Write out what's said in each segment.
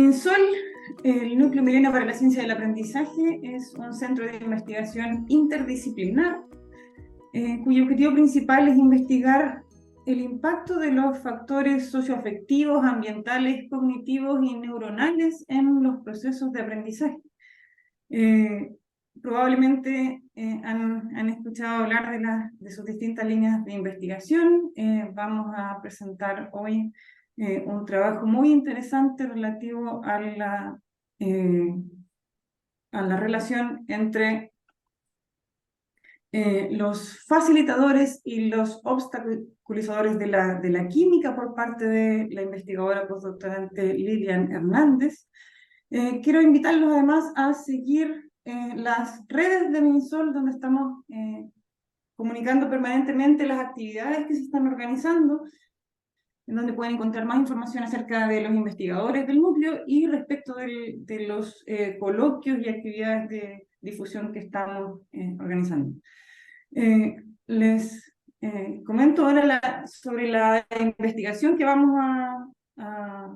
MinSol, el Núcleo Milenio para la Ciencia del Aprendizaje, es un centro de investigación interdisciplinar cuyo objetivo principal es investigar el impacto de los factores socioafectivos, ambientales, cognitivos y neuronales en los procesos de aprendizaje. Probablemente han escuchado hablar de sus distintas líneas de investigación. Vamos a presentar hoy un trabajo muy interesante relativo a la relación entre los facilitadores y los obstaculizadores de la química por parte de la investigadora postdoctorante Lilian Hernández. Quiero invitarlos además a seguir las redes de MinSol, donde estamos comunicando permanentemente las actividades que se están organizando, en donde pueden encontrar más información acerca de los investigadores del núcleo y respecto de los coloquios y actividades de difusión que estamos organizando. Les comento ahora sobre la investigación que vamos a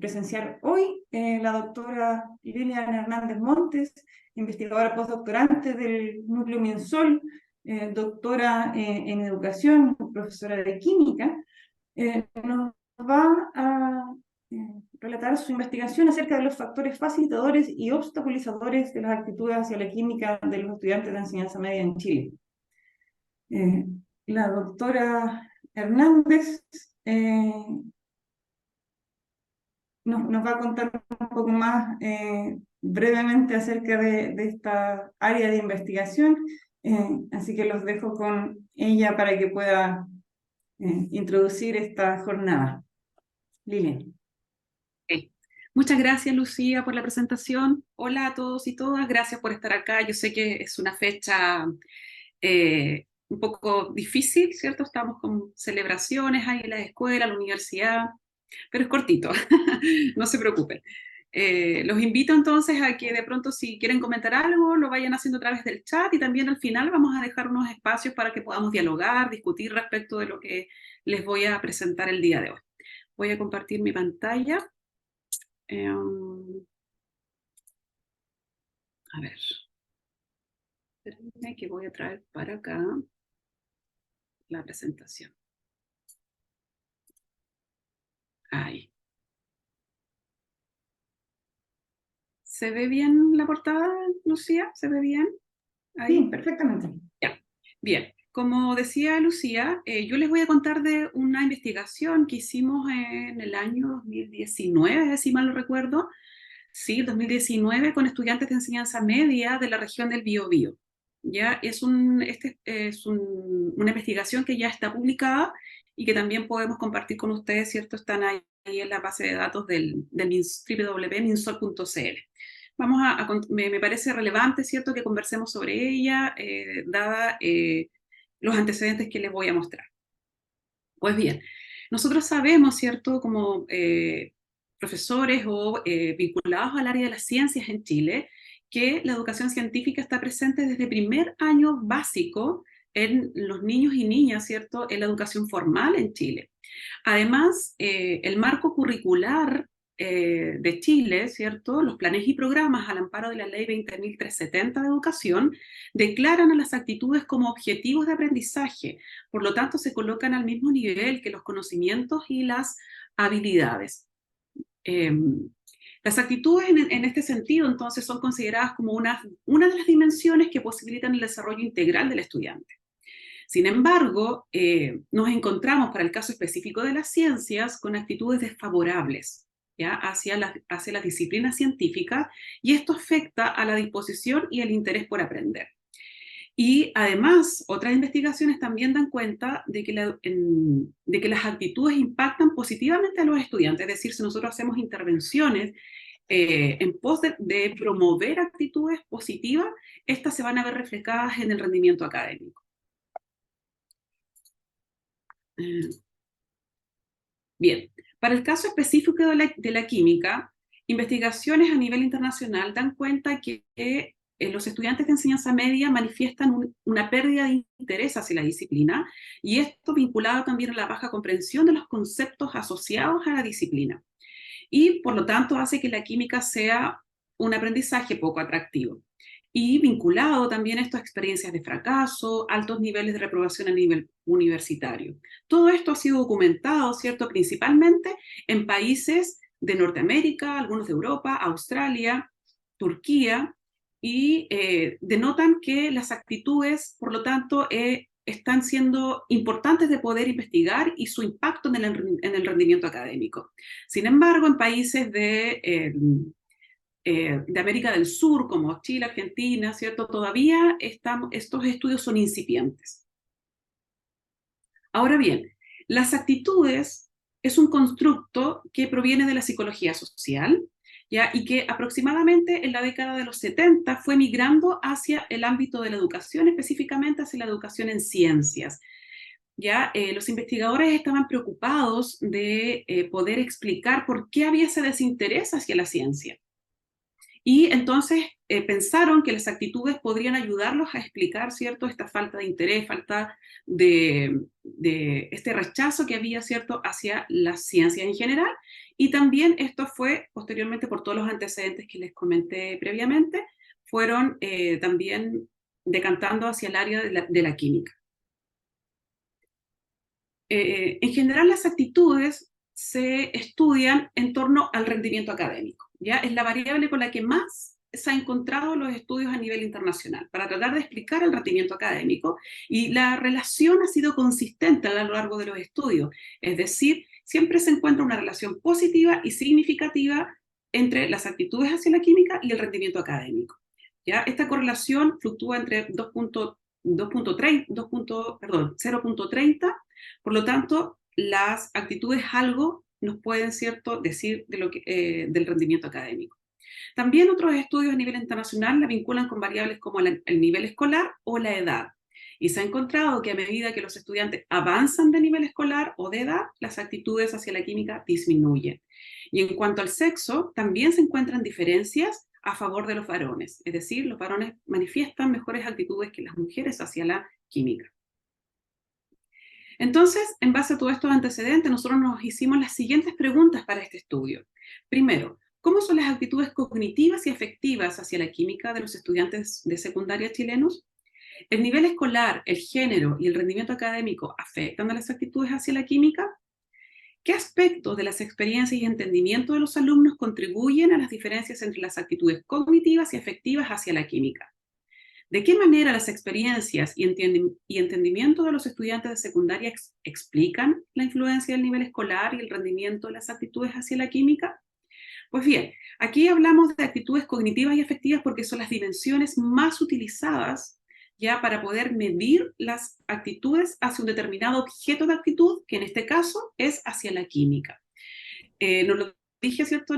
presenciar hoy. La doctora Lilian Hernández Montes, investigadora postdoctorante del Núcleo MinSol, doctora en educación, profesora de química, nos va a relatar su investigación acerca de los factores facilitadores y obstaculizadores de las actitudes hacia la química de los estudiantes de enseñanza media en Chile. La doctora Hernández nos va a contar un poco más brevemente acerca de esta área de investigación, así que los dejo con ella para que pueda introducir esta jornada. Lilian. Okay. Muchas gracias, Lucía, por la presentación. Hola a todos y todas, gracias por estar acá. Yo sé que es una fecha un poco difícil, ¿cierto? Estamos con celebraciones ahí en la escuela, la universidad, pero es cortito, no se preocupen. Los invito entonces a que de pronto, si quieren comentar algo, lo vayan haciendo a través del chat, y también al final vamos a dejar unos espacios para que podamos dialogar, discutir respecto de lo que les voy a presentar el día de hoy. Voy a compartir mi pantalla. A ver, espérenme que voy a traer para acá la presentación. Ahí. ¿Se ve bien la portada, Lucía? ¿Se ve bien? Ahí. Sí, perfectamente. Ya. Bien. Como decía Lucía, yo les voy a contar de una investigación que hicimos en el año 2019, si mal no recuerdo. Sí, 2019, con estudiantes de enseñanza media de la región del Biobío. Ya es una investigación que ya está publicada y que también podemos compartir con ustedes, ¿cierto? Están ahí en la base de datos del www.minsol.cl. Me parece relevante, ¿cierto?, que conversemos sobre ella, dada los antecedentes que les voy a mostrar. Pues bien, nosotros sabemos, ¿cierto?, como profesores o vinculados al área de las ciencias en Chile, que la educación científica está presente desde primer año básico en los niños y niñas, ¿cierto?, en la educación formal en Chile. Además, el marco curricular de Chile, ¿cierto?, los planes y programas al amparo de la Ley 20.370 de Educación, declaran a las actitudes como objetivos de aprendizaje, por lo tanto se colocan al mismo nivel que los conocimientos y las habilidades. Las actitudes en este sentido, entonces, son consideradas como una de las dimensiones que posibilitan el desarrollo integral del estudiante. Sin embargo, nos encontramos, para el caso específico de las ciencias, con actitudes desfavorables, ¿ya?, hacia las disciplinas científicas, y esto afecta a la disposición y el interés por aprender. Y además, otras investigaciones también dan cuenta de que las actitudes impactan positivamente a los estudiantes. Es decir, si nosotros hacemos intervenciones en pos de promover actitudes positivas, estas se van a ver reflejadas en el rendimiento académico. Bien, para el caso específico de la química, investigaciones a nivel internacional dan cuenta que los estudiantes de enseñanza media manifiestan una pérdida de interés hacia la disciplina, y esto vinculado también a la baja comprensión de los conceptos asociados a la disciplina. y por lo tanto hace que la química sea un aprendizaje poco atractivo. Y vinculado también a estas experiencias de fracaso, altos niveles de reprobación a nivel universitario. Todo esto ha sido documentado, ¿cierto?, principalmente en países de Norteamérica, algunos de Europa, Australia, Turquía, y denotan que las actitudes, por lo tanto, están siendo importantes de poder investigar y su impacto en el rendimiento académico. Sin embargo, en países de América del Sur, como Chile, Argentina, ¿cierto? Todavía estos estudios son incipientes. Ahora bien, las actitudes es un constructo que proviene de la psicología social, ¿ya? Y que aproximadamente en la década de los 70 fue migrando hacia el ámbito de la educación, específicamente hacia la educación en ciencias. ¿Ya? Los investigadores estaban preocupados de poder explicar por qué había ese desinterés hacia la ciencia. Y entonces pensaron que las actitudes podrían ayudarlos a explicar, ¿cierto?, esta falta de interés, falta de este rechazo que había, ¿cierto?, hacia la ciencia en general. Y también esto fue, posteriormente, por todos los antecedentes que les comenté previamente, fueron también decantando hacia el área de la química. En general, las actitudes se estudian en torno al rendimiento académico, ¿ya? Es la variable con la que más se han encontrado los estudios a nivel internacional para tratar de explicar el rendimiento académico, y la relación ha sido consistente a lo largo de los estudios, es decir, siempre se encuentra una relación positiva y significativa entre las actitudes hacia la química y el rendimiento académico, ¿ya? Esta correlación fluctúa entre 0.30. Por lo tanto, las actitudes algo nos pueden, ¿cierto?, decir del rendimiento académico. También otros estudios a nivel internacional la vinculan con variables como el nivel escolar o la edad. Y se ha encontrado que a medida que los estudiantes avanzan de nivel escolar o de edad, las actitudes hacia la química disminuyen. Y en cuanto al sexo, también se encuentran diferencias a favor de los varones. Es decir, los varones manifiestan mejores actitudes que las mujeres hacia la química. Entonces, en base a todos estos antecedentes, nosotros nos hicimos las siguientes preguntas para este estudio. Primero, ¿cómo son las actitudes cognitivas y afectivas hacia la química de los estudiantes de secundaria chilenos? ¿El nivel escolar, el género y el rendimiento académico afectan a las actitudes hacia la química? ¿Qué aspectos de las experiencias y entendimiento de los alumnos contribuyen a las diferencias entre las actitudes cognitivas y afectivas hacia la química? ¿De qué manera las experiencias y entendimiento de los estudiantes de secundaria explican la influencia del nivel escolar y el rendimiento de las actitudes hacia la química? Pues bien, aquí hablamos de actitudes cognitivas y afectivas porque son las dimensiones más utilizadas ya para poder medir las actitudes hacia un determinado objeto de actitud, que en este caso es hacia la química. No lo dije, ¿cierto?,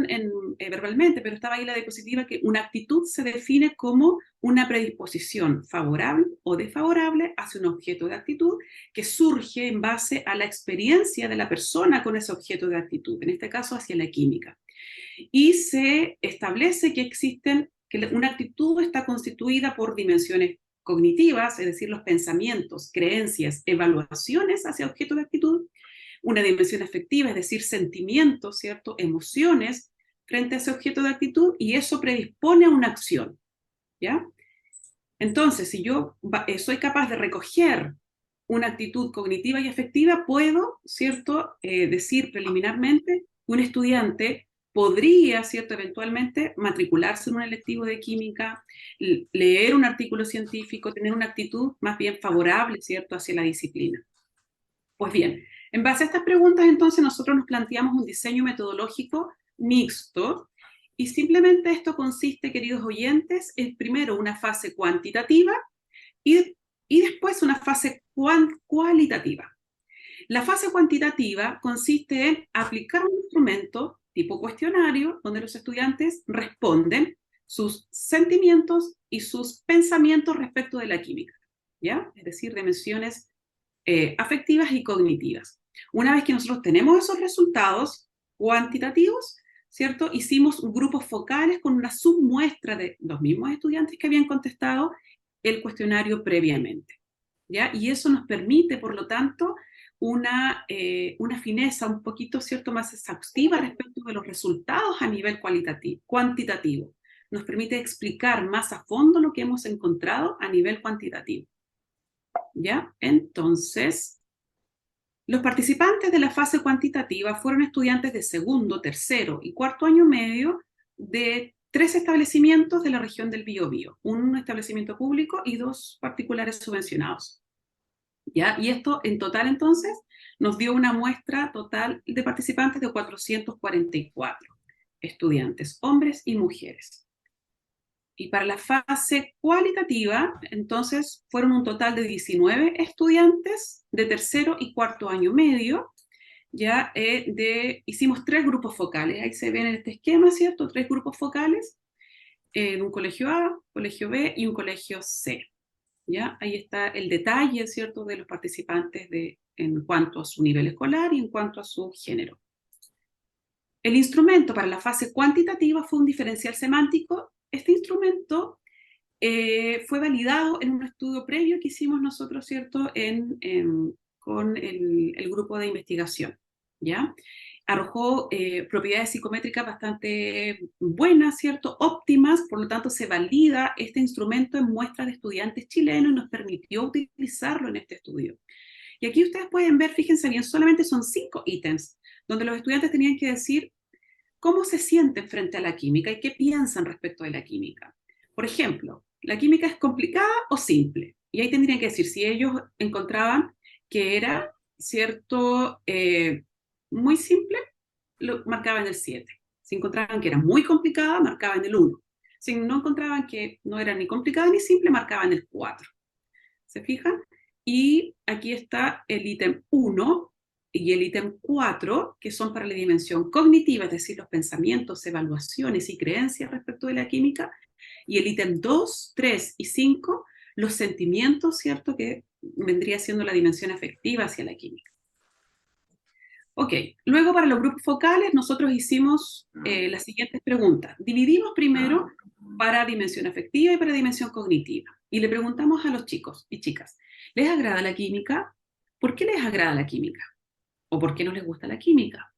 verbalmente, pero estaba ahí la diapositiva, que una actitud se define como una predisposición favorable o desfavorable hacia un objeto de actitud que surge en base a la experiencia de la persona con ese objeto de actitud, en este caso hacia la química. Y se establece que una actitud está constituida por dimensiones cognitivas, es decir, los pensamientos, creencias, evaluaciones hacia objetos de actitud; una dimensión afectiva, es decir, sentimientos, ¿cierto?, emociones frente a ese objeto de actitud, y eso predispone a una acción, ¿ya? Entonces, si yo soy capaz de recoger una actitud cognitiva y afectiva, puedo, ¿cierto?, decir preliminarmente que un estudiante podría, ¿cierto?, eventualmente matricularse en un electivo de química, leer un artículo científico, tener una actitud más bien favorable, ¿cierto?, hacia la disciplina. Pues bien, en base a estas preguntas, entonces, nosotros nos planteamos un diseño metodológico mixto, y simplemente esto consiste, queridos oyentes, en primero una fase cuantitativa y después una fase cualitativa. La fase cuantitativa consiste en aplicar un instrumento tipo cuestionario donde los estudiantes responden sus sentimientos y sus pensamientos respecto de la química, ¿ya? Es decir, dimensiones afectivas y cognitivas. Una vez que nosotros tenemos esos resultados cuantitativos, ¿cierto?, hicimos grupos focales con una submuestra de los mismos estudiantes que habían contestado el cuestionario previamente, ¿ya? Y eso nos permite, por lo tanto, una fineza un poquito, ¿cierto?, más exhaustiva respecto de los resultados a nivel cuantitativo. Nos permite explicar más a fondo lo que hemos encontrado a nivel cuantitativo. ¿Ya? Entonces, los participantes de la fase cuantitativa fueron estudiantes de segundo, tercero y cuarto año medio de 3 establecimientos de la región del Biobío, un establecimiento público y 2 particulares subvencionados. ¿Ya? Y esto en total entonces nos dio una muestra total de participantes de 444 estudiantes, hombres y mujeres. Y para la fase cualitativa, entonces, fueron un total de 19 estudiantes de tercero y cuarto año medio. Ya hicimos 3 grupos focales. Ahí se ven en este esquema, ¿cierto? 3 grupos focales en un colegio A, colegio B y un colegio C. ¿Ya? Ahí está el detalle, ¿cierto?, de los participantes en cuanto a su nivel escolar y en cuanto a su género. El instrumento para la fase cuantitativa fue un diferencial semántico. Este instrumento fue validado en un estudio previo que hicimos nosotros, ¿cierto?, con el grupo de investigación, ¿ya? Arrojó propiedades psicométricas bastante buenas, ¿cierto?, óptimas, por lo tanto se valida este instrumento en muestras de estudiantes chilenos y nos permitió utilizarlo en este estudio. Y aquí ustedes pueden ver, fíjense bien, solamente son 5 ítems, donde los estudiantes tenían que decir cómo se sienten frente a la química y qué piensan respecto de la química. Por ejemplo, ¿la química es complicada o simple? Y ahí tendrían que decir si ellos encontraban que era, ¿cierto?, muy simple, lo marcaban el 7. Si encontraban que era muy complicada, marcaban el 1. Si no encontraban que no era ni complicada ni simple, marcaban el 4. ¿Se fijan? Y aquí está el ítem 1 y el ítem 4, que son para la dimensión cognitiva, es decir, los pensamientos, evaluaciones y creencias respecto de la química. Y el ítem 2, 3 y 5, los sentimientos, ¿cierto?, que vendría siendo la dimensión afectiva hacia la química. Ok, luego para los grupos focales nosotros hicimos las siguientes preguntas. Dividimos primero para dimensión afectiva y para dimensión cognitiva. Y le preguntamos a los chicos y chicas, ¿les agrada la química? ¿Por qué les agrada la química? ¿O por qué no les gusta la química?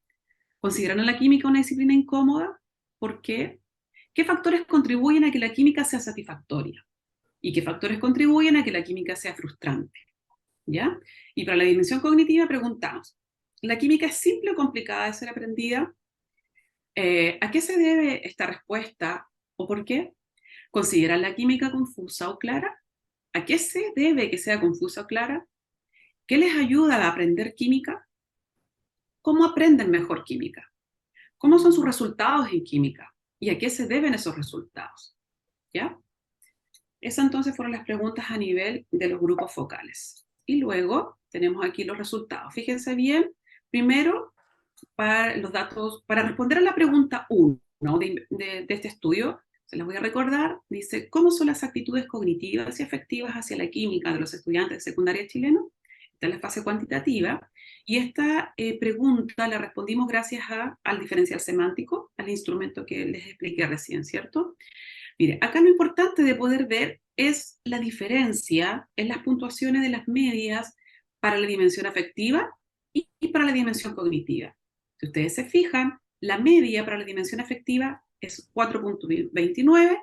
¿Consideran a la química una disciplina incómoda? ¿Por qué? ¿Qué factores contribuyen a que la química sea satisfactoria? ¿Y qué factores contribuyen a que la química sea frustrante? ¿Ya? Y para la dimensión cognitiva preguntamos, ¿la química es simple o complicada de ser aprendida? ¿A qué se debe esta respuesta o por qué? ¿Consideran la química confusa o clara? ¿A qué se debe que sea confusa o clara? ¿Qué les ayuda a aprender química? ¿Cómo aprenden mejor química? ¿Cómo son sus resultados en química? ¿Y a qué se deben esos resultados? ¿Ya? Esas entonces fueron las preguntas a nivel de los grupos focales. Y luego tenemos aquí los resultados. Fíjense bien, primero, para los datos, para responder a la pregunta 1, ¿no?, de este estudio, se las voy a recordar, dice, ¿cómo son las actitudes cognitivas y afectivas hacia la química de los estudiantes de secundaria chilenos? Esta es la fase cuantitativa. Y esta pregunta la respondimos gracias al diferencial semántico, al instrumento que les expliqué recién, ¿cierto? Mire, acá lo importante de poder ver es la diferencia en las puntuaciones de las medias para la dimensión afectiva y para la dimensión cognitiva. Si ustedes se fijan, la media para la dimensión afectiva es 4.29,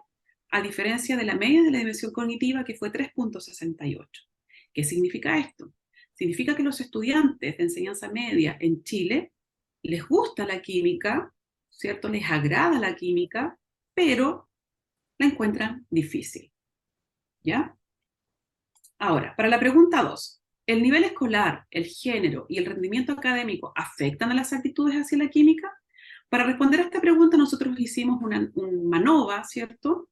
a diferencia de la media de la dimensión cognitiva, que fue 3.68. ¿Qué significa esto? Significa que los estudiantes de enseñanza media en Chile les gusta la química, ¿cierto? Les agrada la química, pero la encuentran difícil. ¿Ya? Ahora, para la pregunta 2, ¿el nivel escolar, el género y el rendimiento académico afectan a las actitudes hacia la química? Para responder a esta pregunta nosotros hicimos un MANOVA, ¿cierto?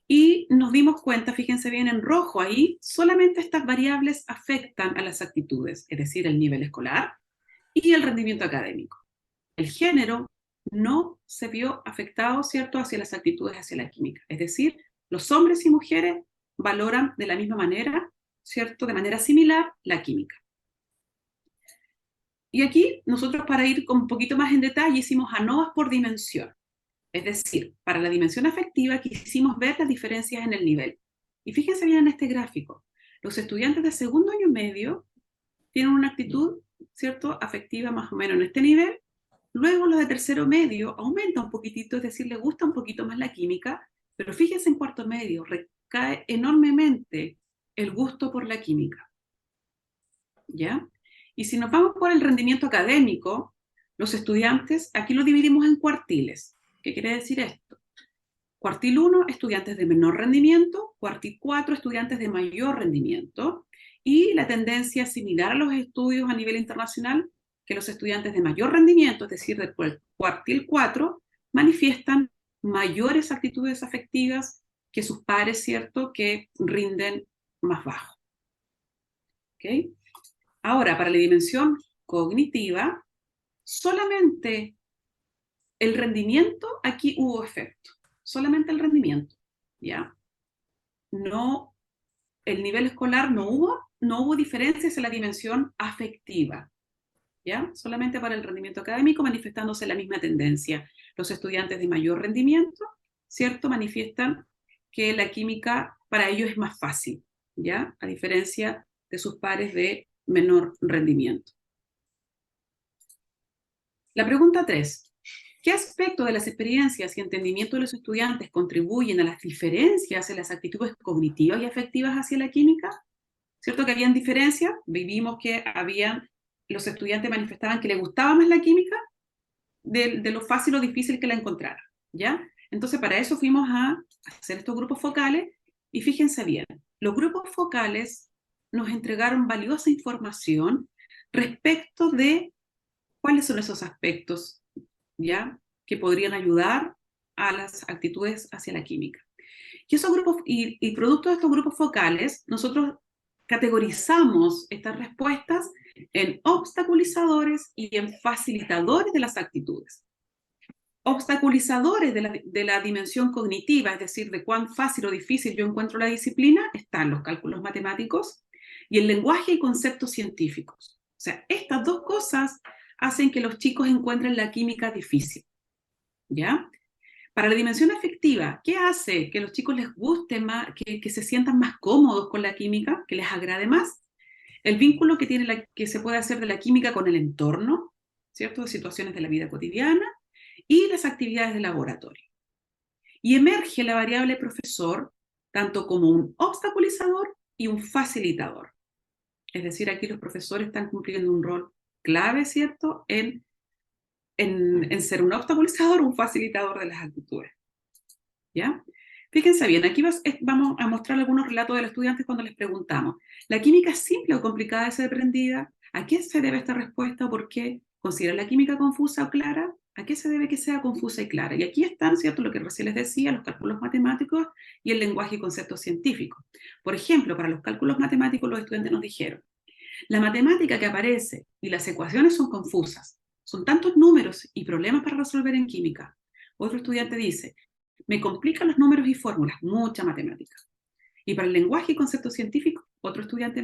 Y nos dimos cuenta, fíjense bien en rojo ahí, solamente estas variables afectan a las actitudes, es decir, el nivel escolar y el rendimiento académico. El género no se vio afectado, ¿cierto?, hacia las actitudes hacia la química. Es decir, los hombres y mujeres valoran de la misma manera, ¿cierto?, de manera similar, la química. Y aquí nosotros, para ir un poquito más en detalle, hicimos ANOVAs por dimensión. Es decir, para la dimensión afectiva quisimos ver las diferencias en el nivel. Y fíjense bien en este gráfico. Los estudiantes de segundo año medio tienen una actitud ¿cierto? Afectiva más o menos en este nivel. Luego los de tercero medio aumenta un poquitito, es decir, le gusta un poquito más la química, pero fíjense en cuarto medio, recae enormemente el gusto por la química, ¿ya? Y si nos vamos por el rendimiento académico, los estudiantes, aquí lo dividimos en cuartiles. ¿Qué quiere decir esto? Cuartil 1, estudiantes de menor rendimiento, cuartil 4, estudiantes de mayor rendimiento, y la tendencia similar a los estudios a nivel internacional, que los estudiantes de mayor rendimiento, es decir, del cuartil 4, manifiestan mayores actitudes afectivas que sus pares, ¿cierto?, que rinden más bajo. ¿Okay? Ahora, para la dimensión cognitiva, solamente el rendimiento, aquí hubo efecto, solamente el rendimiento, ¿ya? No, el nivel escolar no hubo diferencias en la dimensión afectiva, ¿ya? Solamente para el rendimiento académico manifestándose la misma tendencia. Los estudiantes de mayor rendimiento, ¿cierto? Manifiestan que la química para ellos es más fácil, ¿ya? A diferencia de sus pares de menor rendimiento. La pregunta 3. ¿Qué aspecto de las experiencias y entendimiento de los estudiantes contribuyen a las diferencias en las actitudes cognitivas y afectivas hacia la química? ¿Cierto que habían diferencias? Vimos que los estudiantes manifestaban que les gustaba más la química de lo fácil o difícil que la encontraran, ¿ya? Entonces, para eso fuimos a hacer estos grupos focales y fíjense bien, los grupos focales nos entregaron valiosa información respecto de cuáles son esos aspectos, ¿ya?, que podrían ayudar a las actitudes hacia la química. Y esos grupos, y producto de estos grupos focales, nosotros categorizamos estas respuestas en obstaculizadores y en facilitadores de las actitudes. Obstaculizadores de la dimensión cognitiva, es decir, de cuán fácil o difícil yo encuentro la disciplina, están los cálculos matemáticos y el lenguaje y conceptos científicos. O sea, estas dos cosas hacen que los chicos encuentren la química difícil, ¿ya? Para la dimensión afectiva, ¿qué hace que los chicos les guste más, que se sientan más cómodos con la química, que les agrade más? El vínculo que se puede hacer de la química con el entorno, ¿cierto? De situaciones de la vida cotidiana y las actividades de laboratorio. Y emerge la variable profesor tanto como un obstaculizador y un facilitador. Es decir, aquí los profesores están cumpliendo un rol clave, ¿cierto?, en ser un obstaculizador o un facilitador de las actitudes, ¿ya? Fíjense bien, aquí vamos a mostrar algunos relatos de los estudiantes cuando les preguntamos, ¿la química es simple o complicada de ser aprendida? ¿A qué se debe esta respuesta? ¿Por qué? ¿Considera la química confusa o clara? ¿A qué se debe que sea confusa y clara? Y aquí están, ¿cierto?, lo que recién les decía, los cálculos matemáticos y el lenguaje y conceptos científicos. Por ejemplo, para los cálculos matemáticos los estudiantes nos dijeron, la matemática que aparece y las ecuaciones son confusas. Son tantos números y problemas para resolver en química. Otro estudiante dice, me complican los números y fórmulas, mucha matemática. Y para el lenguaje y conceptos científicos, otro estudiante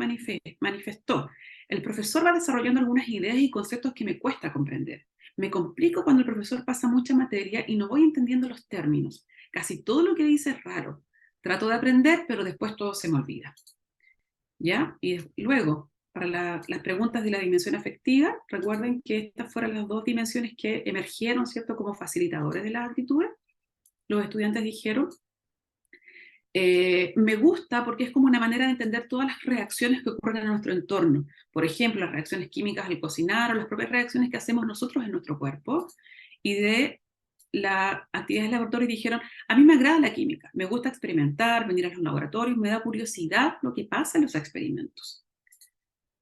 manifestó, el profesor va desarrollando algunas ideas y conceptos que me cuesta comprender. Me complico cuando el profesor pasa mucha materia y no voy entendiendo los términos. Casi todo lo que dice es raro. Trato de aprender, pero después todo se me olvida. ¿Ya? Y luego, para las preguntas de la dimensión afectiva, recuerden que estas fueron las dos dimensiones que emergieron, ¿cierto?, como facilitadores de las actitudes. Los estudiantes dijeron, me gusta porque es como una manera de entender todas las reacciones que ocurren en nuestro entorno. Por ejemplo, las reacciones químicas al cocinar o las propias reacciones que hacemos nosotros en nuestro cuerpo. Y de la actividad de laboratorio dijeron, a mí me agrada la química, me gusta experimentar, venir a los laboratorios, me da curiosidad lo que pasa en los experimentos.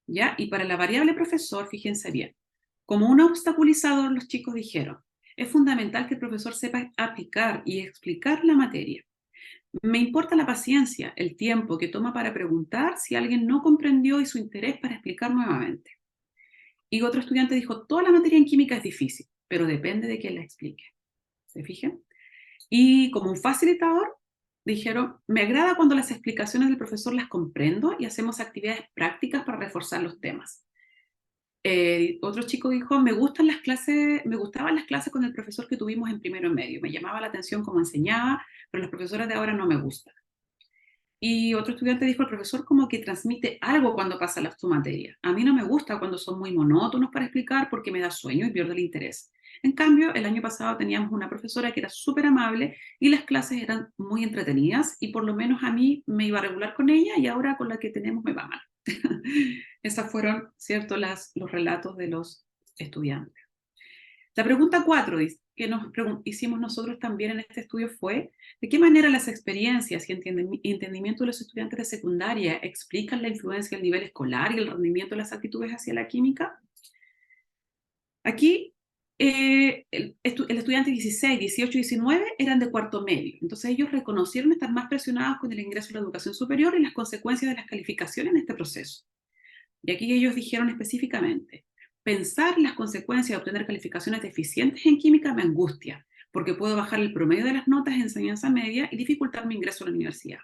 ¿Ya? Y para la variable profesor, fíjense bien, como un obstaculizador los chicos dijeron, es fundamental que el profesor sepa aplicar y explicar la materia. Me importa la paciencia, el tiempo que toma para preguntar si alguien no comprendió y su interés para explicar nuevamente. Y otro estudiante dijo, toda la materia en química es difícil, pero depende de quién la explique. ¿Se fijan? Y como un facilitador, dijeron, me agrada cuando las explicaciones del profesor las comprendo y hacemos actividades prácticas para reforzar los temas. Otro chico dijo, me gustaban las clases con el profesor que tuvimos en primero y medio, me llamaba la atención cómo enseñaba, pero los profesores de ahora no me gustan. Y otro estudiante dijo, el profesor como que transmite algo cuando pasa su materia. A mí no me gusta cuando son muy monótonos para explicar porque me da sueño y pierdo el interés. En cambio, el año pasado teníamos una profesora que era súper amable y las clases eran muy entretenidas y por lo menos a mí me iba regular con ella y ahora con la que tenemos me va mal. Esas fueron, ¿cierto?, los relatos de los estudiantes. La pregunta 4 que hicimos nosotros también en este estudio fue, ¿de qué manera las experiencias y entendimiento de los estudiantes de secundaria explican la influencia del nivel escolar y el rendimiento de las actitudes hacia la química? Aquí el estudiante 16, 18 y 19 eran de cuarto medio, entonces ellos reconocieron estar más presionados con el ingreso a la educación superior y las consecuencias de las calificaciones en este proceso. Y aquí ellos dijeron específicamente, pensar las consecuencias de obtener calificaciones deficientes en química me angustia, porque puedo bajar el promedio de las notas en enseñanza media y dificultar mi ingreso a la universidad.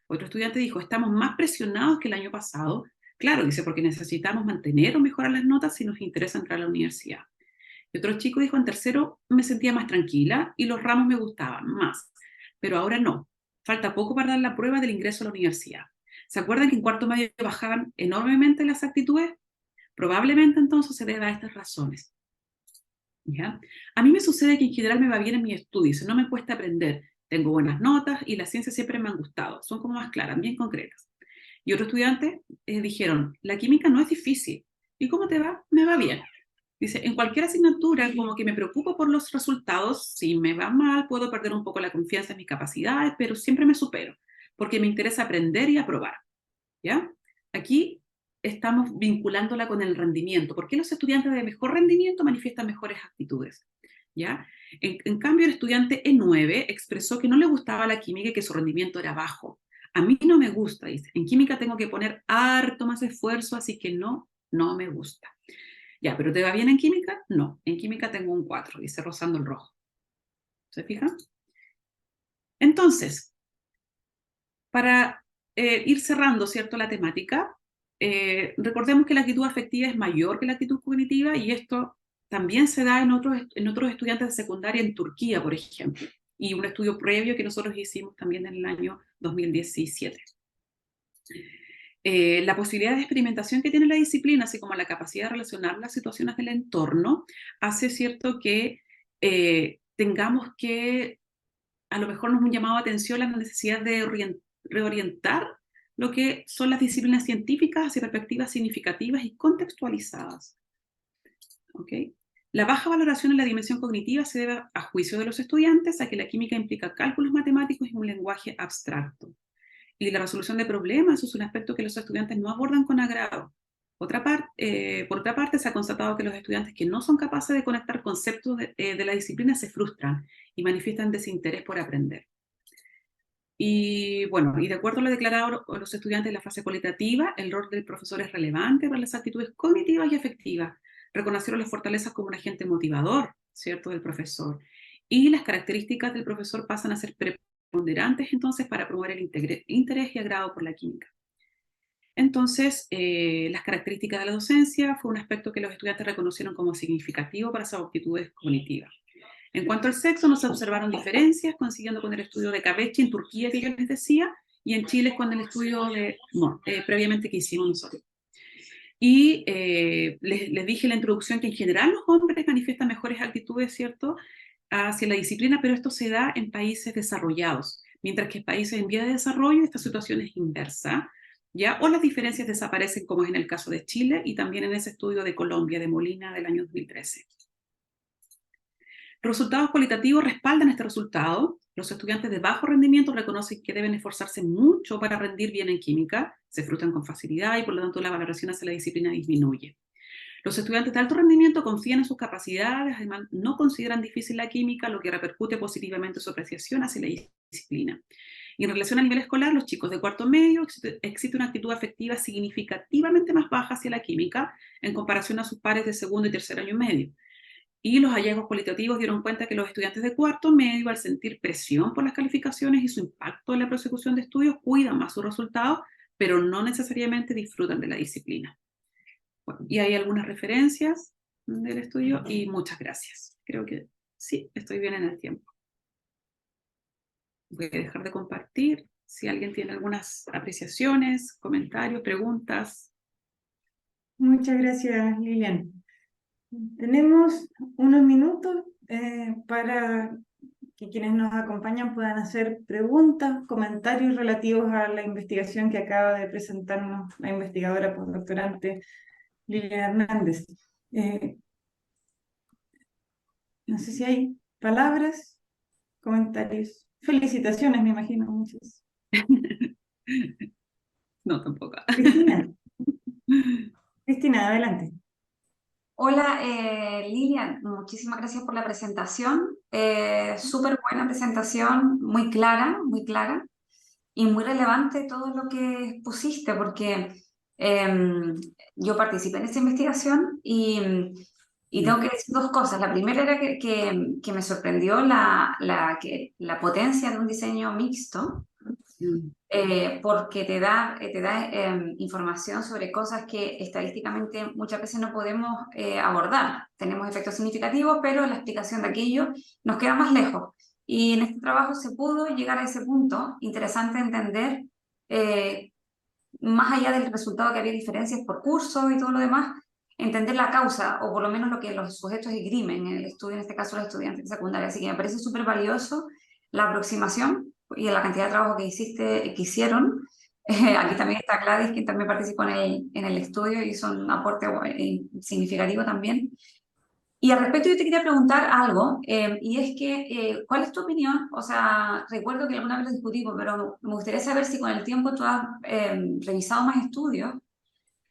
Otro estudiante dijo, estamos más presionados que el año pasado. Claro, dice, porque necesitamos mantener o mejorar las notas si nos interesa entrar a la universidad. Y otro chico dijo, en tercero me sentía más tranquila y los ramos me gustaban más, pero ahora no. Falta poco para dar la prueba del ingreso a la universidad. ¿Se acuerdan que en cuarto medio bajaban enormemente las actitudes? Probablemente entonces se deba a estas razones. ¿Ya? A mí me sucede que en general me va bien en mis estudios, no me cuesta aprender, tengo buenas notas y las ciencias siempre me han gustado, son como más claras, bien concretas. Y otros estudiantes dijeron, la química no es difícil. ¿Y cómo te va? Me va bien. Dice, en cualquier asignatura como que me preocupo por los resultados, si me va mal puedo perder un poco la confianza en mis capacidades, pero siempre me supero, porque me interesa aprender y aprobar. ¿Ya? Aquí estamos vinculándola con el rendimiento. ¿Por qué los estudiantes de mejor rendimiento manifiestan mejores actitudes? ¿Ya? En cambio, el estudiante E9 expresó que no le gustaba la química y que su rendimiento era bajo. A mí no me gusta, dice. En química tengo que poner harto más esfuerzo, así que no me gusta. Ya, ¿pero te va bien en química? No, en química tengo un 4, dice rozando el rojo. ¿Se fijan? Entonces, para ir cerrando, ¿cierto?, la temática, recordemos que la actitud afectiva es mayor que la actitud cognitiva y esto también se da en otros estudiantes de secundaria en Turquía, por ejemplo, y un estudio previo que nosotros hicimos también en el año 2017. La posibilidad de experimentación que tiene la disciplina, así como la capacidad de relacionar las situaciones del entorno, hace cierto que tengamos que, a lo mejor nos han llamado atención la necesidad de reorientar lo que son las disciplinas científicas hacia perspectivas significativas y contextualizadas. ¿Okay? La baja valoración en la dimensión cognitiva se debe, a juicio de los estudiantes, a que la química implica cálculos matemáticos y un lenguaje abstracto. Y la resolución de problemas es un aspecto que los estudiantes no abordan con agrado. Por otra parte, se ha constatado que los estudiantes que no son capaces de conectar conceptos de la disciplina se frustran y manifiestan desinterés por aprender. Y bueno, y de acuerdo a lo declarado por los estudiantes en la fase cualitativa, el rol del profesor es relevante para las actitudes cognitivas y afectivas. Reconocieron las fortalezas como un agente motivador, ¿cierto?, del profesor. Y las características del profesor pasan a ser preponderantes entonces para promover el interés y agrado por la química. Entonces, las características de la docencia fue un aspecto que los estudiantes reconocieron como significativo para sus actitudes cognitivas. En cuanto al sexo, no se observaron diferencias, coincidiendo con el estudio de Cavechi en Turquía que yo les decía, y en Chile con el estudio previamente que hicimos nosotros. Y les dije en la introducción que en general los hombres manifiestan mejores actitudes, ¿cierto?, hacia la disciplina, pero esto se da en países desarrollados, mientras que en países en vía de desarrollo esta situación es inversa, ¿ya? O las diferencias desaparecen, como es en el caso de Chile y también en ese estudio de Colombia, de Molina, del año 2013. Resultados cualitativos respaldan este resultado. Los estudiantes de bajo rendimiento reconocen que deben esforzarse mucho para rendir bien en química, se frustran con facilidad y por lo tanto la valoración hacia la disciplina disminuye. Los estudiantes de alto rendimiento confían en sus capacidades, además no consideran difícil la química, lo que repercute positivamente en su apreciación hacia la disciplina. Y en relación al nivel escolar, los chicos de cuarto medio existe una actitud afectiva significativamente más baja hacia la química en comparación a sus pares de segundo y tercer año medio. Y los hallazgos cualitativos dieron cuenta que los estudiantes de cuarto medio, al sentir presión por las calificaciones y su impacto en la prosecución de estudios, cuidan más sus resultados, pero no necesariamente disfrutan de la disciplina. Bueno, y hay algunas referencias del estudio y muchas gracias. Creo que sí, estoy bien en el tiempo. Voy a dejar de compartir. si alguien tiene algunas apreciaciones, comentarios, preguntas. Muchas gracias, Lilian. Tenemos unos minutos para que quienes nos acompañan puedan hacer preguntas, comentarios relativos a la investigación que acaba de presentarnos la investigadora postdoctorante Lilian Hernández. No sé si hay palabras, comentarios, felicitaciones, me imagino, muchas. No, tampoco. Cristina, Cristina, adelante. Hola, Lilian, muchísimas gracias por la presentación. Súper buena presentación, muy clara y muy relevante todo lo que pusiste, porque yo participé en esta investigación y tengo que decir dos cosas. La primera era que me sorprendió la potencia de un diseño mixto. Porque te da información sobre cosas que estadísticamente muchas veces no podemos abordar. Tenemos efectos significativos, pero la explicación de aquello nos queda más lejos. Y en este trabajo se pudo llegar a ese punto, interesante entender, más allá del resultado que había diferencias por curso y todo lo demás, entender la causa, o por lo menos lo que los sujetos esgrimen en el estudio, en este caso los estudiantes de secundaria. Así que me parece súper valioso la aproximación y la cantidad de trabajo que hicieron. Aquí también está Gladys, quien también participó en el estudio y hizo un aporte significativo también. Y al respecto yo te quería preguntar algo, y es que, ¿cuál es tu opinión? O sea, recuerdo que alguna vez lo discutimos, pero me gustaría saber si con el tiempo tú has revisado más estudios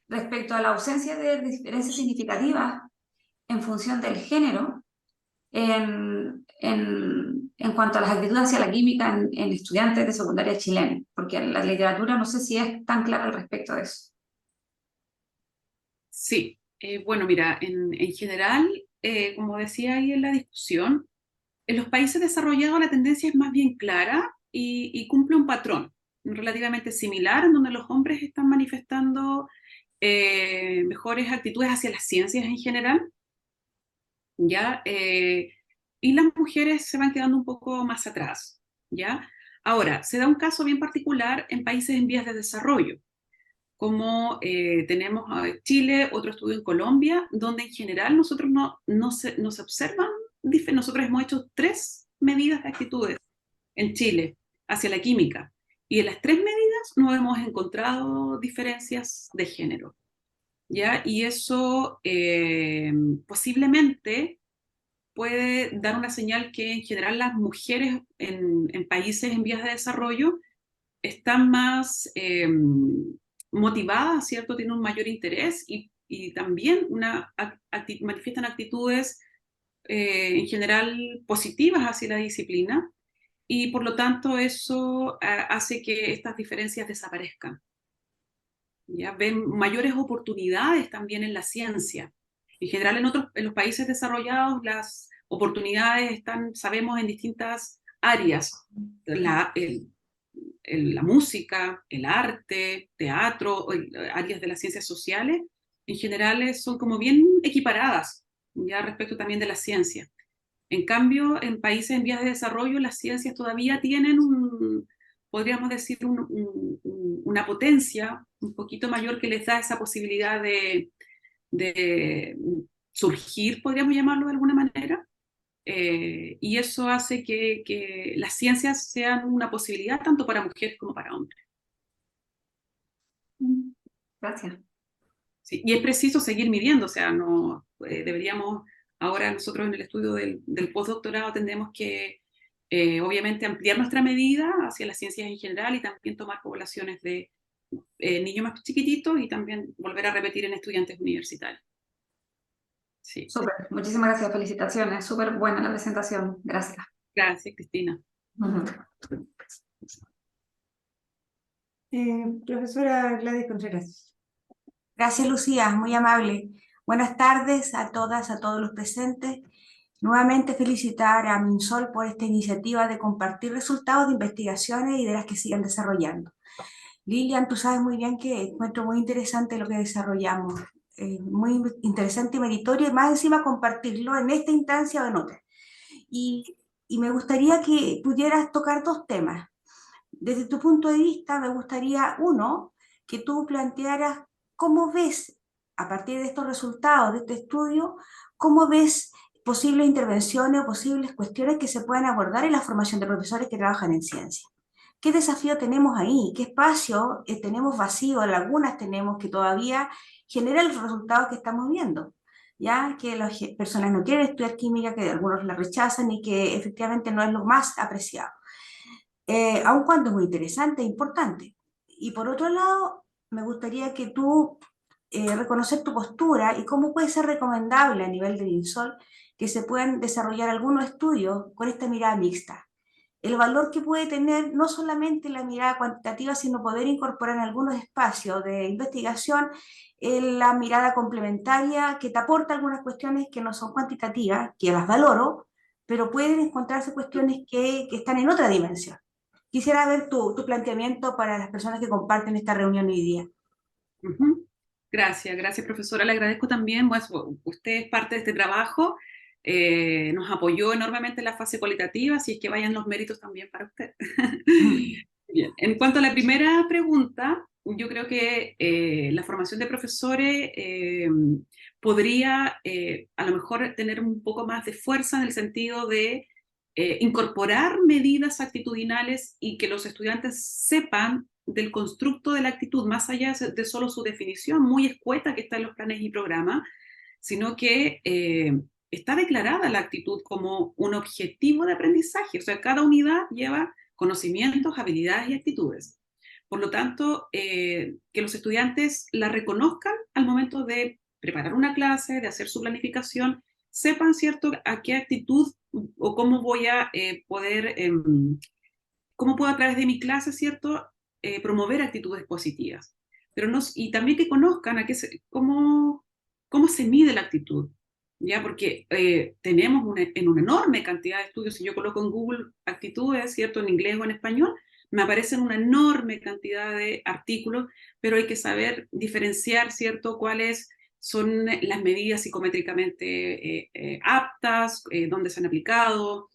respecto a la ausencia de diferencias significativas en función del género en cuanto a las actitudes hacia la química en estudiantes de secundaria chilenos, porque la literatura no sé si es tan clara al respecto de eso. Sí, bueno, mira, en general, como decía ahí en la discusión, en los países desarrollados la tendencia es más bien clara y cumple un patrón relativamente similar en donde los hombres están manifestando mejores actitudes hacia las ciencias en general, ¿ya? Y las mujeres se van quedando un poco más atrás, ¿ya? Ahora, se da un caso bien particular en países en vías de desarrollo, como tenemos a Chile, otro estudio en Colombia, donde en general nosotros no se observan, nosotros hemos hecho 3 medidas de actitudes en Chile hacia la química, y en las 3 medidas no hemos encontrado diferencias de género, ¿ya? Y eso posiblemente puede dar una señal que en general las mujeres en países en vías de desarrollo están más motivadas, ¿cierto? Tienen un mayor interés y también manifiestan actitudes en general positivas hacia la disciplina y por lo tanto eso hace que estas diferencias desaparezcan. ¿Ya? Ven mayores oportunidades también en la ciencia. En general en los países desarrollados las oportunidades están, sabemos, en distintas áreas. La música, el arte, teatro, áreas de las ciencias sociales, en general son como bien equiparadas, ya respecto también de la ciencia. En cambio, en países en vías de desarrollo, las ciencias todavía tienen podríamos decir, una potencia un poquito mayor que les da esa posibilidad de surgir, podríamos llamarlo de alguna manera, y eso hace que las ciencias sean una posibilidad tanto para mujeres como para hombres. Gracias. Sí, y es preciso seguir midiendo, o sea, no deberíamos, ahora nosotros en el estudio del postdoctorado tendremos que obviamente ampliar nuestra medida hacia las ciencias en general y también tomar poblaciones de niños más chiquititos y también volver a repetir en estudiantes universitarios. Sí. Súper, muchísimas gracias, felicitaciones, súper buena la presentación, gracias. Gracias, Cristina. Profesora Gladys Contreras. Gracias, Lucía, muy amable. Buenas tardes a todas, a todos los presentes. Nuevamente felicitar a MinSol por esta iniciativa de compartir resultados de investigaciones y de las que sigan desarrollando. Lilian, tú sabes muy bien que encuentro muy interesante lo que desarrollamos, muy interesante y meritorio, y más encima compartirlo en esta instancia o en otra. Y me gustaría que pudieras tocar 2 temas. Desde tu punto de vista, me gustaría, uno, que tú plantearas cómo ves, a partir de estos resultados de este estudio, cómo ves posibles intervenciones o posibles cuestiones que se puedan abordar en la formación de profesores que trabajan en ciencia. ¿Qué desafío tenemos ahí? ¿Qué espacio tenemos vacío? Lagunas tenemos que todavía generan los resultados que estamos viendo. ¿Ya? Que las personas no quieren estudiar química, que algunos la rechazan y que efectivamente no es lo más apreciado. Aun cuando es muy interesante e importante. Y por otro lado, me gustaría que tú reconocer tu postura y cómo puede ser recomendable a nivel del INSOL que se puedan desarrollar algunos estudios con esta mirada mixta. El valor que puede tener no solamente la mirada cuantitativa, sino poder incorporar en algunos espacios de investigación la mirada complementaria que te aporta algunas cuestiones que no son cuantitativas, que las valoro, pero pueden encontrarse cuestiones que están en otra dimensión. Quisiera ver tu planteamiento para las personas que comparten esta reunión hoy día. Ujú. Gracias, profesora. Le agradezco también, pues, usted es parte de este trabajo, nos apoyó enormemente en la fase cualitativa, así es que vayan los méritos también para usted. Bien. En cuanto a la primera pregunta, yo creo que la formación de profesores podría a lo mejor tener un poco más de fuerza en el sentido de incorporar medidas actitudinales y que los estudiantes sepan del constructo de la actitud, más allá de solo su definición muy escueta que está en los planes y programas, sino que está declarada la actitud como un objetivo de aprendizaje. O sea, cada unidad lleva conocimientos, habilidades y actitudes. Por lo tanto, que los estudiantes la reconozcan al momento de preparar una clase, de hacer su planificación, sepan, ¿cierto?, a qué actitud o cómo voy a poder, cómo puedo a través de mi clase, ¿cierto?, promover actitudes positivas. Pero no, y también que conozcan a cómo se mide la actitud, ¿ya? Porque tenemos en una enorme cantidad de estudios, si yo coloco en Google actitudes, ¿cierto?, en inglés o en español, me aparecen una enorme cantidad de artículos, pero hay que saber diferenciar, ¿cierto?, cuáles son las medidas psicométricamente aptas, dónde se han aplicado,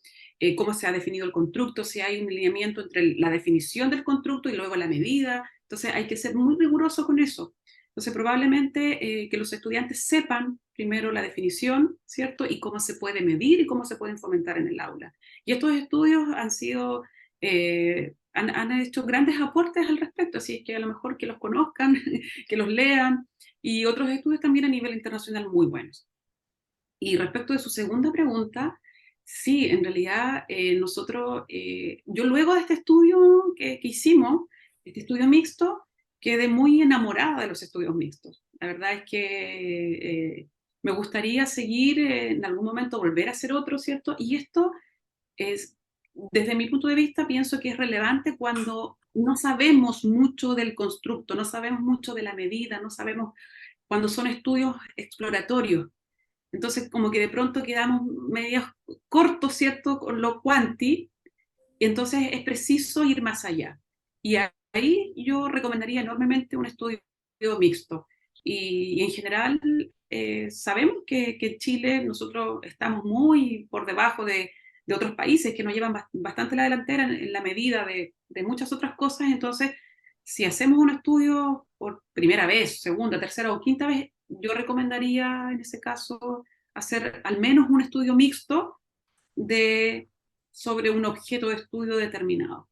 cómo se ha definido el constructo, si hay un lineamiento entre la definición del constructo y luego la medida. Entonces hay que ser muy riguroso con eso. Entonces probablemente que los estudiantes sepan primero la definición, ¿cierto? Y cómo se puede medir y cómo se pueden fomentar en el aula. Y estos estudios han sido, han hecho grandes aportes al respecto, así es que a lo mejor que los conozcan, que los lean, y otros estudios también a nivel internacional muy buenos. Y respecto de su segunda pregunta, sí, en realidad nosotros, yo luego de este estudio que hicimos, este estudio mixto, quedé muy enamorada de los estudios mixtos. La verdad es que me gustaría seguir, en algún momento volver a hacer otro, ¿cierto? Y esto es, desde mi punto de vista, pienso que es relevante cuando no sabemos mucho del constructo, no sabemos mucho de la medida, no sabemos cuando son estudios exploratorios. Entonces, como que de pronto quedamos medios cortos, ¿cierto?, con lo cuanti, y entonces es preciso ir más allá. Y ahí yo recomendaría enormemente un estudio mixto. Y en general, sabemos que en Chile nosotros estamos muy por debajo de otros países que nos llevan bastante la delantera en la medida de muchas otras cosas. Entonces, si hacemos un estudio por primera vez, segunda, tercera o quinta vez, yo recomendaría en ese caso hacer al menos un estudio mixto sobre un objeto de estudio determinado.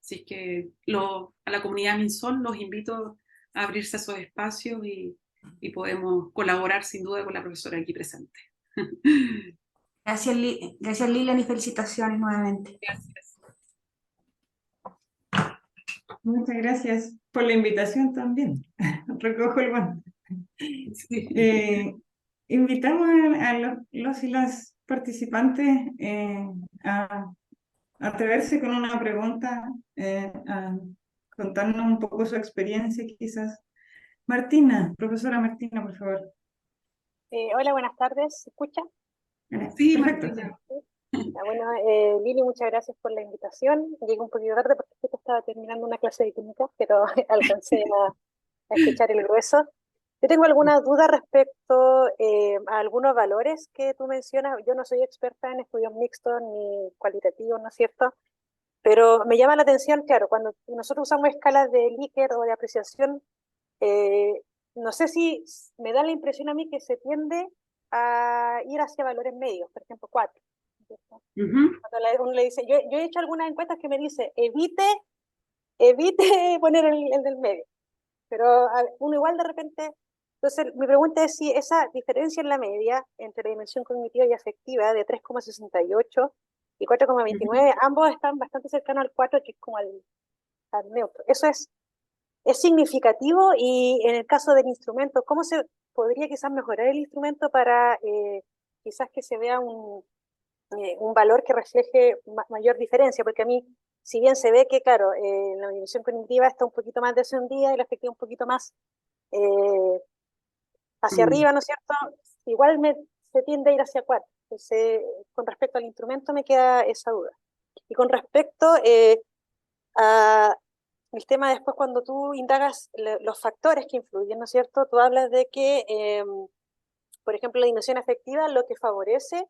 Así que a la comunidad MinSol los invito a abrirse a esos espacios y podemos colaborar sin duda con la profesora aquí presente. Gracias Lilian y felicitaciones nuevamente. Gracias. Muchas gracias por la invitación también. Recojo el guante. Sí. Invitamos a los y las participantes a atreverse con una pregunta, a contarnos un poco su experiencia quizás. Martina, profesora Martina, por favor. Hola, buenas tardes. ¿Se escucha? Sí, Perfecto. Martina. Bueno, Lili, muchas gracias por la invitación. Llegué un poquito tarde porque justo estaba terminando una clase de química, pero alcancé a escuchar el grueso. Yo tengo alguna duda respecto a algunos valores que tú mencionas. Yo no soy experta en estudios mixtos ni cualitativos, ¿no es cierto? Pero me llama la atención, claro, cuando nosotros usamos escalas de Likert o de apreciación, eh, no sé si me da la impresión a mí que se tiende a ir hacia valores medios, por ejemplo, 4. ¿Cierto? Ujú. Cuando uno le dice, yo he hecho algunas encuestas que me dice, evite poner el del medio, pero uno igual de repente, entonces mi pregunta es si esa diferencia en la media entre la dimensión cognitiva y afectiva de 3,68 y 4,29, ambos están bastante cercanos al 4, que es como al neutro. Eso es significativo, y en el caso del instrumento, ¿cómo se podría quizás mejorar el instrumento para quizás que se vea un valor que refleje mayor diferencia? Porque a mí, si bien se ve que, claro, la dimensión cognitiva está un poquito más descendida y la afectiva un poquito más eh, hacia Mm. arriba, ¿no es cierto? Igual se tiende a ir hacia 4. Entonces, con respecto al instrumento me queda esa duda. Y con respecto a el tema después, cuando tú indagas los factores que influyen, ¿no es cierto? Tú hablas de que, por ejemplo, la dimensión afectiva, lo que favorece,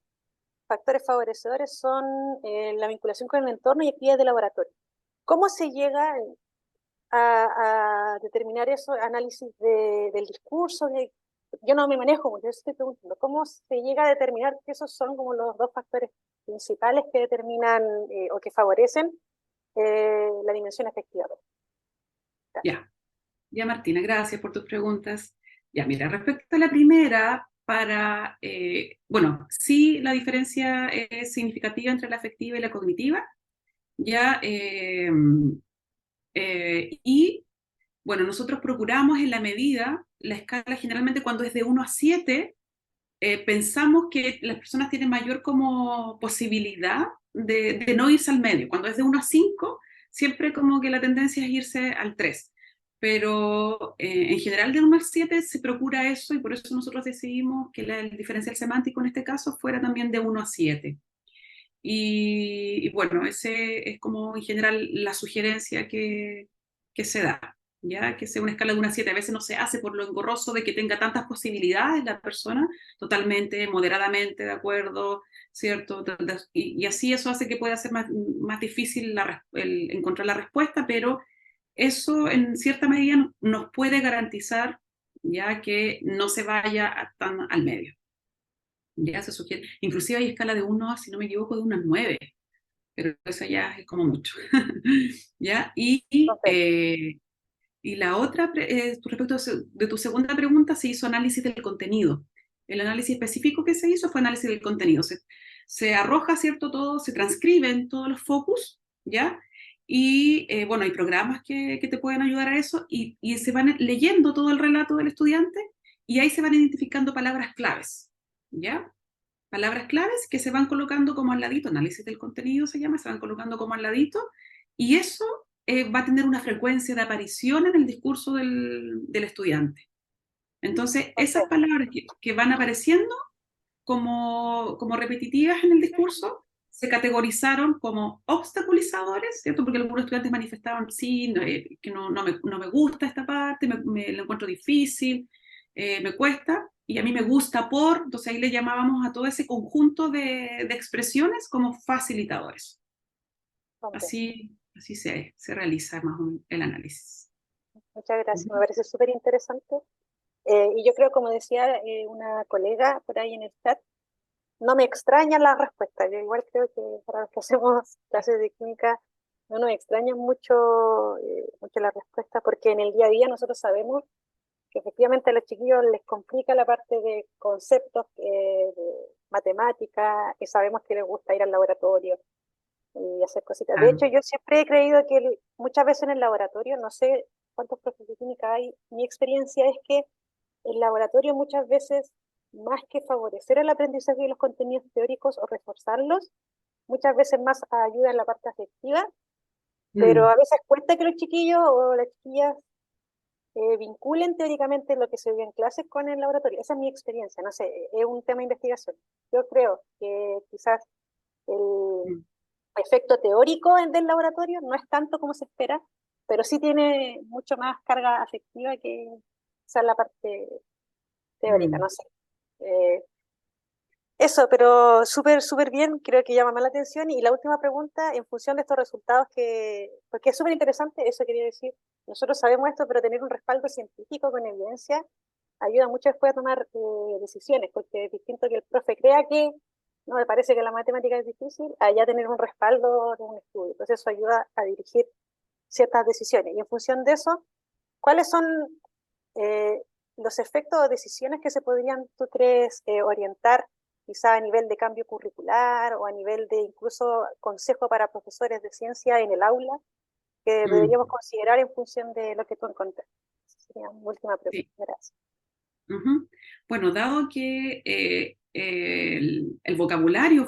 factores favorecedores son la vinculación con el entorno y actividades de laboratorio. ¿Cómo se llega a determinar eso? Análisis del discurso. Yo no me manejo mucho, eso estoy preguntando. ¿Cómo se llega a determinar que esos son como los dos factores principales que determinan o que favorecen la dimensión afectiva? Ya, ya Martina, gracias por tus preguntas. Ya, mira, respecto a la primera, bueno, sí la diferencia es significativa entre la afectiva y la cognitiva, ya, y bueno, nosotros procuramos en la medida, la escala generalmente cuando es de 1 a 7, pensamos que las personas tienen mayor como posibilidad de no irse al medio. Cuando es de 1 a 5, siempre como que la tendencia es irse al 3. Pero en general de 1 a 7 se procura eso, y por eso nosotros decidimos que el diferencial semántico en este caso fuera también de 1 a 7. Y bueno, ese es como en general la sugerencia que se da, ¿ya? Que sea una escala de 1 a 7. A veces no se hace por lo engorroso de que tenga tantas posibilidades la persona, totalmente, moderadamente, de acuerdo, ¿cierto? Y así eso hace que pueda ser más difícil encontrar la respuesta, pero eso en cierta medida nos puede garantizar ya que no se vaya tan al medio. Ya se sugiere, inclusive hay escala de 1 a, si no me equivoco, de 1 a 9, pero eso ya es como mucho. ¿Ya? Entonces, Y la otra, respecto de tu segunda pregunta, se hizo análisis del contenido. El análisis específico que se hizo fue análisis del contenido. Se arroja, ¿cierto? Todo, se transcriben todos los focus, ¿ya? Y bueno, hay programas que te pueden ayudar a eso, y se van leyendo todo el relato del estudiante, y ahí se van identificando palabras claves, ¿ya? Palabras claves que se van colocando como al ladito, análisis del contenido se llama, se van colocando como al ladito, y eso va a tener una frecuencia de aparición en el discurso del estudiante. Entonces, esas palabras que van apareciendo como repetitivas en el discurso se categorizaron como obstaculizadores, ¿cierto? Porque algunos estudiantes manifestaban, sí, que no me gusta esta parte, lo encuentro difícil, me cuesta, y a mí me gusta entonces ahí le llamábamos a todo ese conjunto de expresiones como facilitadores. Así se realiza más o menos el análisis. muchas gracias, me Ujú. parece súper interesante. Y yo creo, como decía una colega por ahí en el chat, no me extraña la respuesta. Yo igual creo que para los que hacemos clases de química no nos extraña mucho la respuesta, porque en el día a día nosotros sabemos que efectivamente a los chiquillos les complica la parte de conceptos de matemática, y sabemos que les gusta ir al laboratorio y hacer cositas. De Claro. hecho, yo siempre he creído que muchas veces en el laboratorio, no sé cuántos profesores de química hay, mi experiencia es que el laboratorio muchas veces, más que favorecer el aprendizaje de los contenidos teóricos o reforzarlos, muchas veces más ayuda en la parte afectiva, pero Mm. a veces cuesta que los chiquillos o las chiquillas vinculen teóricamente lo que se ve en clases con el laboratorio. Esa es mi experiencia, no sé, es un tema de investigación. Yo creo que quizás el Mm. efecto teórico del laboratorio no es tanto como se espera, pero sí tiene mucho más carga afectiva que quizás la parte teórica, Mm. no sé. Eh, Eso, pero súper bien, creo que llama más la atención. Y la última pregunta, en función de estos resultados porque es súper interesante, eso quería decir, nosotros sabemos esto, pero tener un respaldo científico con evidencia ayuda mucho después a tomar decisiones, porque es distinto que el profe crea que, no me parece que la matemática es difícil, allá tener un respaldo de un estudio. Entonces eso ayuda a dirigir ciertas decisiones. Y en función de eso, ¿cuáles son eh, los efectos o decisiones que se podrían, tú crees, orientar quizá a nivel de cambio curricular o a nivel de incluso consejo para profesores de ciencia en el aula que deberíamos considerar en función de lo que tú encontraste? Esa sería mi última pregunta. Sí. Gracias. Ujú. Bueno, dado que el vocabulario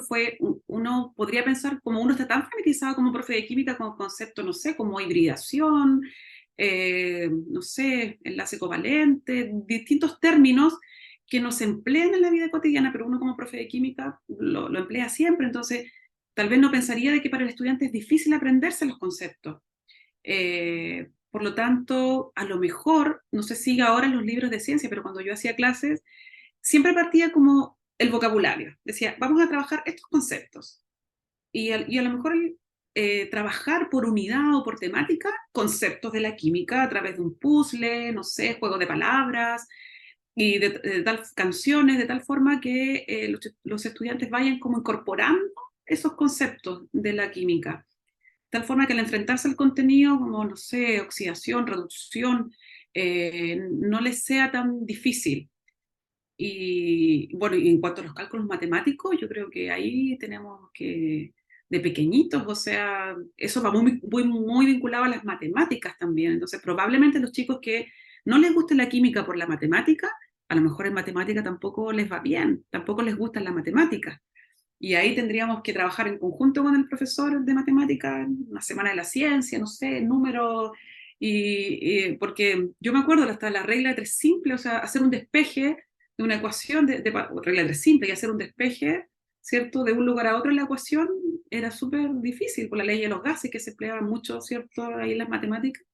uno podría pensar, como uno está tan familiarizado como profe de química con conceptos, no sé, como hibridación, no sé, enlace covalente, distintos términos que no se emplean en la vida cotidiana, pero uno como profe de química lo emplea siempre, entonces tal vez no pensaría de que para el estudiante es difícil aprenderse los conceptos. Por lo tanto, a lo mejor, no sé si ahora en los libros de ciencia, pero cuando yo hacía clases, siempre partía como el vocabulario. Decía, vamos a trabajar estos conceptos. Y a lo mejor trabajar por unidad o por temática conceptos de la química a través de un puzzle, no sé, juego de palabras y de tal canciones, de tal forma que los estudiantes vayan como incorporando esos conceptos de la química tal forma que al enfrentarse al contenido, como, no sé, oxidación, reducción, no les sea tan difícil. Y bueno, y en cuanto a los cálculos matemáticos, yo creo que ahí tenemos que, de pequeñitos, o sea, eso va muy vinculado a las matemáticas también. Entonces, probablemente los chicos que no les guste la química por la matemática, a lo mejor en matemática tampoco les va bien, tampoco les gustan las matemáticas. Y ahí tendríamos que trabajar en conjunto con el profesor de matemática, una semana de la ciencia, no sé, números, porque yo me acuerdo hasta la regla de tres simple, o sea, hacer un despeje de una ecuación, regla de tres simple, y hacer un despeje, ¿cierto?, de un lugar a otro en la ecuación, era súper difícil por la ley de los gases que se empleaba mucho, ¿cierto?, ahí en las matemáticas,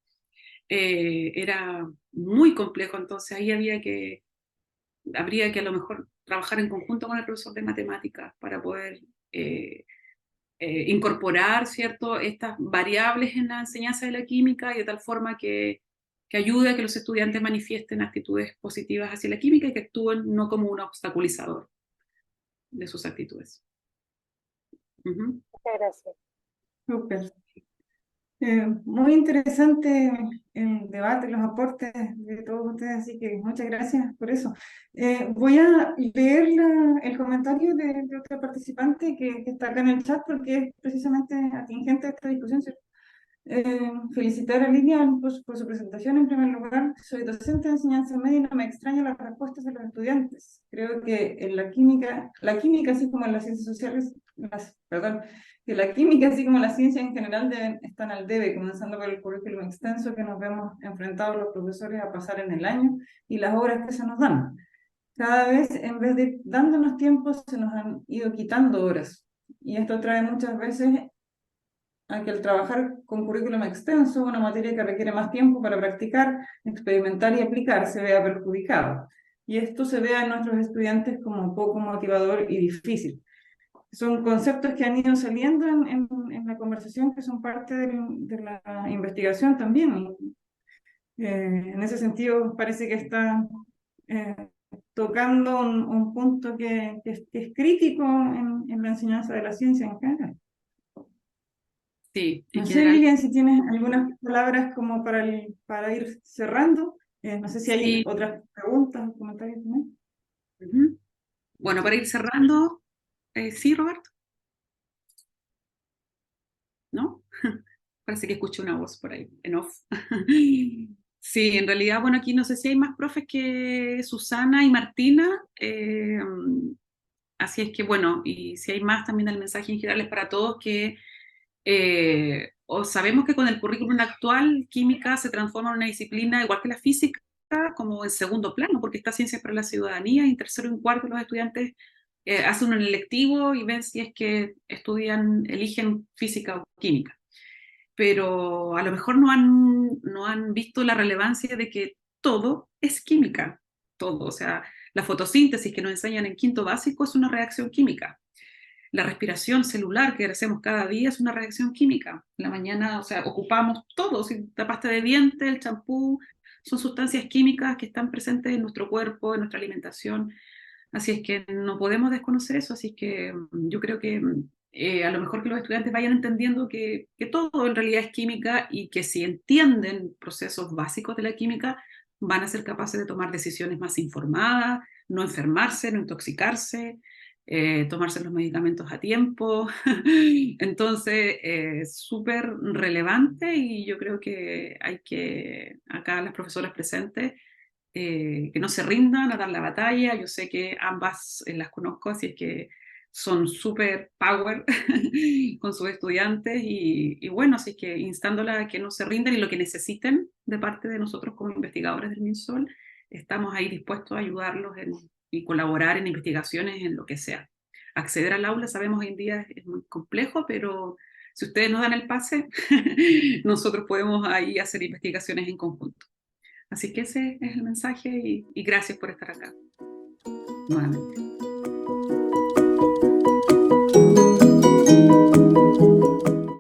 era muy complejo, entonces ahí habría que a lo mejor trabajar en conjunto con el profesor de matemáticas para poder eh, incorporar, ¿cierto?, estas variables en la enseñanza de la química y de tal forma que ayude a que los estudiantes manifiesten actitudes positivas hacia la química y que actúen no como un obstaculizador de sus actitudes. Ujú. Muchas gracias. Súper. Muy interesante el debate, los aportes de todos ustedes, así que muchas gracias por eso. Voy a leer el comentario de otra participante que está acá en el chat porque es precisamente atingente a esta discusión, ¿cierto? Felicitar a Lilian por su presentación. En primer lugar, soy docente de enseñanza media y no me extrañan las respuestas de los estudiantes. Creo que en la química así como en las ciencias sociales, perdón, que la química así como la ciencia en general están al debe, comenzando por el currículum extenso que nos vemos enfrentados los profesores a pasar en el año y las horas que se nos dan. Cada vez, en vez de dándonos tiempo, se nos han ido quitando horas. Y esto trae muchas veces a que al trabajar con currículum extenso, una materia que requiere más tiempo para practicar, experimentar y aplicar, se vea perjudicado. Y esto se vea en nuestros estudiantes como poco motivador y difícil. Son conceptos que han ido saliendo en la conversación, que son parte de la investigación también. En ese sentido, parece que está tocando un punto que es crítico en la enseñanza de la ciencia en general. Sí, en No sé, general. Lilian, si tienes algunas palabras como para ir cerrando. No sé si hay Sí. otras preguntas o comentarios también. Ujú. Bueno, para ir cerrando, sí, Roberto, ¿no? Parece que escuché una voz por ahí, en off. Sí, en realidad, bueno, aquí no sé si hay más profes que Susana y Martina, así es que, bueno, y si hay más, también el mensaje en general es para todos que sabemos que con el currículum actual, química se transforma en una disciplina igual que la física, como en segundo plano, porque está ciencias para la ciudadanía y en tercero y en cuarto los estudiantes hacen un electivo y ven si es que eligen física o química. Pero a lo mejor no han visto la relevancia de que todo es química, todo, o sea, La fotosíntesis que nos enseñan en quinto básico es una reacción química. La respiración celular que hacemos cada día es una reacción química. En la mañana, o sea, ocupamos todo, la pasta de dientes, el champú, son sustancias químicas que están presentes en nuestro cuerpo, en nuestra alimentación. Así es que no podemos desconocer eso, así es que yo creo que a lo mejor que los estudiantes vayan entendiendo que todo en realidad es química y que si entienden procesos básicos de la química, van a ser capaces de tomar decisiones más informadas, no enfermarse, no intoxicarse, tomarse los medicamentos a tiempo. Entonces, es súper relevante y yo creo que hay que, acá las profesoras presentes, que no se rindan a dar la batalla. Yo sé que ambas las conozco, así es que son súper power con sus estudiantes y bueno, así que instándolas a que no se rindan y lo que necesiten de parte de nosotros como investigadores del MinSol, estamos ahí dispuestos a ayudarlos y colaborar en investigaciones en lo que sea. Acceder al aula sabemos hoy en día es muy complejo, pero si ustedes nos dan el pase, nosotros podemos ahí hacer investigaciones en conjunto. Así que ese es el mensaje y gracias por estar acá nuevamente.